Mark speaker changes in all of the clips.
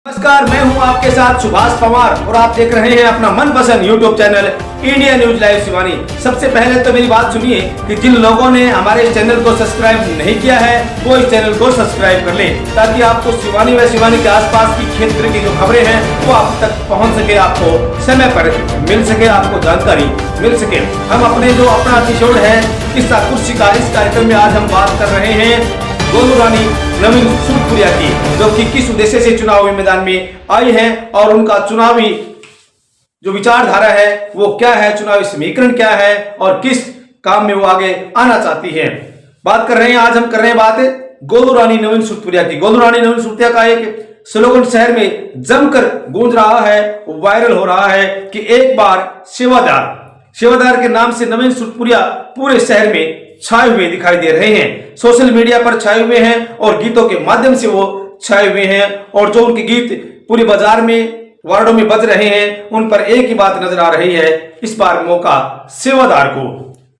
Speaker 1: नमस्कार, मैं हूं आपके साथ सुभाष पवार और आप देख रहे हैं अपना मनपसंद YouTube channel India news live Shivani. सबसे पहले तो मेरी बात सुनिए कि जिन लोगों ने हमारे इस चैनल को सब्सक्राइब नहीं किया है वो इस चैनल को सब्सक्राइब कर लें, ताकि आपको शिवानी व शिवानी के आसपास की क्षेत्र की जो खबरें हैं वो आप तक पहुंच सके, आपको समय पर मिल सके, आपको जानकारी मिल सके। हम अपने जो अपना एपिसोड है किस्सा कुर्सी का, इस कार्यक्रम में आज हम बात कर रहे हैं गोलू रानी नवीन सूदपुरिया की, जो कि किस उद्देश्य से चुनावी मैदान में आई है और उनका चुनावी जो विचारधारा है वो क्या है, चुनावी समीकरण क्या है और किस काम में वो आगे आना चाहती है। बात कर रहे हैं, आज हम कर रहे हैं बात गोलू रानी नवीन सूदपुरिया की। गोलू रानी नवीन सूदपुरिया का एक स्लोगन शहर में जमकर गूंज रहा है, वायरल हो रहा है कि एक बार सेवादार के नाम से नवीन सूदपुरिया पूरे शहर में छाए हुए दिखाई दे रहे हैं। सोशल मीडिया पर छाए हुए हैं और गीतों के माध्यम से वो छाए हुए हैं, और जो उनके गीत पूरे बाजार में वार्डों में बज रहे हैं उन पर एक ही बात नजर आ रही है, इस बार मौका सेवादार को।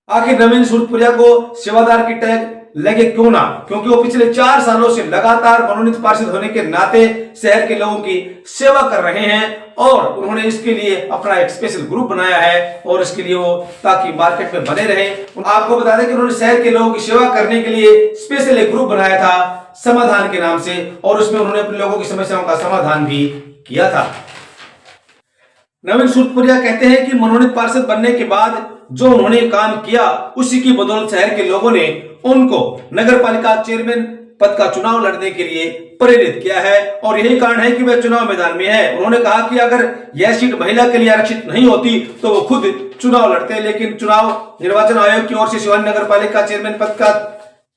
Speaker 1: आखिर नवीन सूदपुरिया को सेवादार की टैग लगे क्यों ना, क्योंकि वो पिछले 4 सालों से लगातार मनोनीत पार्षद होने के नाते शहर के लोगों की सेवा कर रहे हैं और उन्होंने इसके लिए अपना एक स्पेशल ग्रुप बनाया है, और इसके लिए वो ताकि मार्केट में बने रहे। आपको बता दें कि उन्होंने शहर के लोगों की सेवा करने के लिए स्पेशल एक ग्रुप बनाया था समाधान के नाम से, और उसमें उन्होंने अपने लोगों की समस्याओं का समाधान भी किया था। नवीन सूदपुरिया कहते हैं कि मनोनीत पार्षद बनने के बाद जो उन्होंने काम किया उसी की बदौलत शहर के लोगों ने उनको नगर पालिका चेयरमैन पद का चुनाव लड़ने के लिए प्रेरित किया है, और यही कारण है कि वह चुनाव मैदान में है। उन्होंने कहा कि अगर यह सीट महिला के लिए आरक्षित नहीं होती तो वो खुद चुनाव लड़ते, लेकिन चुनाव निर्वाचन आयोग की ओर से शिवानी नगर पालिका चेयरमैन पद का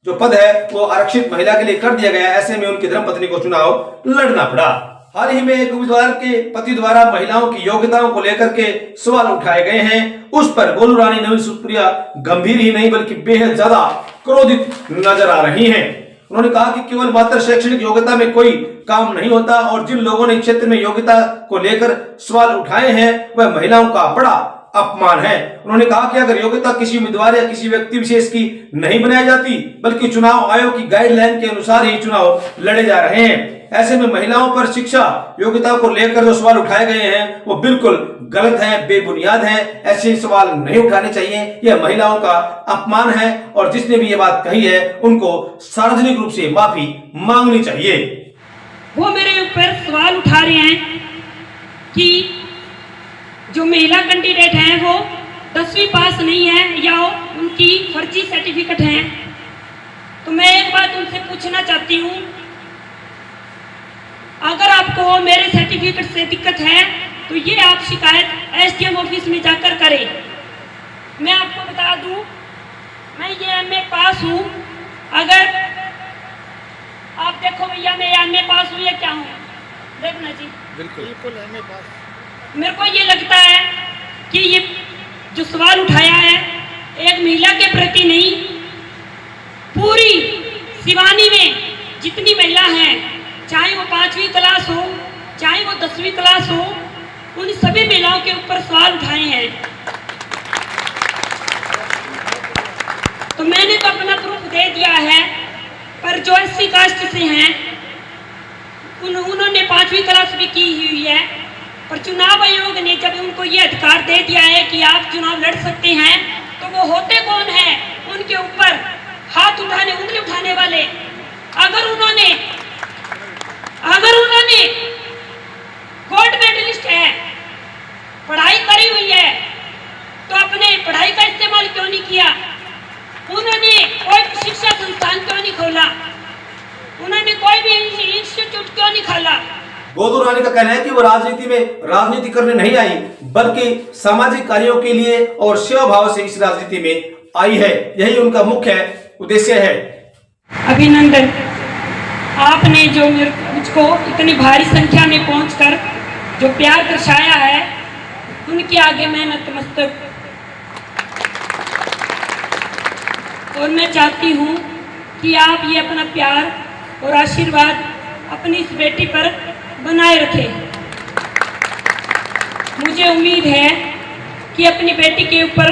Speaker 1: जो पद है वो आरक्षित महिला के लिए कर दिया गया। ऐसे में उनकी धर्मपत्नी को चुनाव लड़ना पड़ा। हाल ही में एक उम्मीदवार के पति द्वारा महिलाओं की योग्यताओं को लेकर के सवाल उठाए गए हैं, उस पर गोलू रानी नवीन सूदपुरिया गंभीर ही नहीं बल्कि बेहद ज्यादा क्रोधित नजर आ रही हैं। उन्होंने कहा कि केवल मात्र शैक्षणिक योग्यता में कोई काम नहीं होता, और जिन लोगों ने क्षेत्र में योग्यता को लेकर सवाल उठाए हैं वह महिलाओं का बड़ा अपमान है। उन्होंने कहा कि अगर योग्यता किसी उम्मीदवार या किसी व्यक्ति विशेष की नहीं बनाई जाती बल्कि चुनाव आयोग की गाइडलाइन के अनुसार ही चुनाव लड़े जा रहे हैं, ऐसे में महिलाओं पर शिक्षा योग्यता को लेकर जो सवाल उठाए गए हैं वो बिल्कुल गलत है, बेबुनियाद है। ऐसे सवाल नहीं उठाने चाहिए, यह महिलाओं का अपमान है, और जिसने भी ये बात कही है उनको सार्वजनिक रूप से माफी मांगनी चाहिए।
Speaker 2: वो मेरे ऊपर सवाल उठा रहे हैं कि जो महिला कैंडिडेट हैं वो 10वीं पास नहीं है या उनकी फर्जी सर्टिफिकेट है। तो मैं एक बात उनसे पूछना चाहती हूँ, अगर आपको मेरे सर्टिफिकेट से दिक्कत है तो ये आप शिकायत एसडीएम ऑफिस में जाकर करें। मैं आपको बता दूं, मैं ये एमए पास हूँ। अगर आप देखो भैया मैं एमए पास हूँ या क्या हूँ, देखना जी, बिल्कुल एमए पास। मेरे को ये लगता है कि ये जो सवाल उठाया है एक महिला के प्रति नहीं, पूरी शिवानी में जितनी महिला हैं, चाहे वो 5वीं क्लास हो चाहे वो 10वीं क्लास हो, उन सभी महिलाओं के ऊपर सवाल उठाए हैं। तो मैंने तो अपना प्रूफ दे दिया है, पर जो एससी कास्ट से हैं उन्होंने 5वीं क्लास भी की हुई है, पर चुनाव आयोग ने जब उनको ये अधिकार दे दिया है कि आप चुनाव लड़ सकते हैं, तो वो होते कौन है उनके ऊपर हाथ उठाने, उंगली उठाने वाले। अगर उन्होंने गोल्ड मेडलिस्ट है, पढ़ाई करी हुई है, तो अपने पढ़ाई का इस्तेमाल क्यों नहीं किया? उन्होंने कोई शिक्षा संस्थान क्यों नहीं खोला? उन्होंने कोई भी इंस्टीट्यूट क्यों नहीं खोला?
Speaker 1: गोलू रानी का कहना है कि वो राजनीति में राजनीति करने नहीं आई, बल्कि सामाजिक कार्यों के लिए और सेवा भाव से इस राजनीति में आई है, यही उनका मुख्य उद्देश्य है।
Speaker 2: अभिनंदन, आपने जो मुझको इतनी भारी संख्या में पहुंचकर जो प्यार दर्शाया है उनके आगे मैं नतमस्तक। और मैं चाहती हूं कि आप ये अपना प्यार और आशीर्वाद अपनी इस बेटी पर बनाए रखें। मुझे उम्मीद है कि अपनी बेटी के ऊपर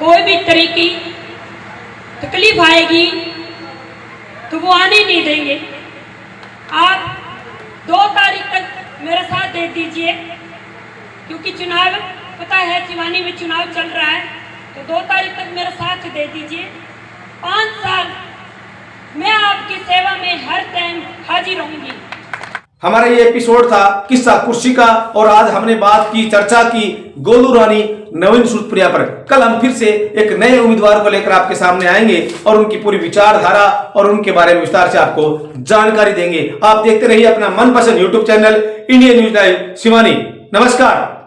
Speaker 2: कोई भी तरह की तकलीफ आएगी तो वो आने नहीं देंगे। आप 2 तारीख तक मेरा साथ दे दीजिए, क्योंकि चुनाव पता है सिवानी में चुनाव चल रहा है, तो 2 तारीख तक मेरा साथ दे दीजिए। 5 साल मैं आपकी सेवा में हर टाइम हाजिर रहूंगी।
Speaker 1: हमारा ये एपिसोड था किस्सा कुर्सी का, और आज हमने बात की, चर्चा की गोलू रानी नवीन सूदपुरिया पर। कल हम फिर से एक नए उम्मीदवार को लेकर आपके सामने आएंगे और उनकी पूरी विचारधारा और उनके बारे में विस्तार से आपको जानकारी देंगे। आप देखते रहिए अपना मनपसंद YouTube channel Indian news live Shivani. नमस्कार।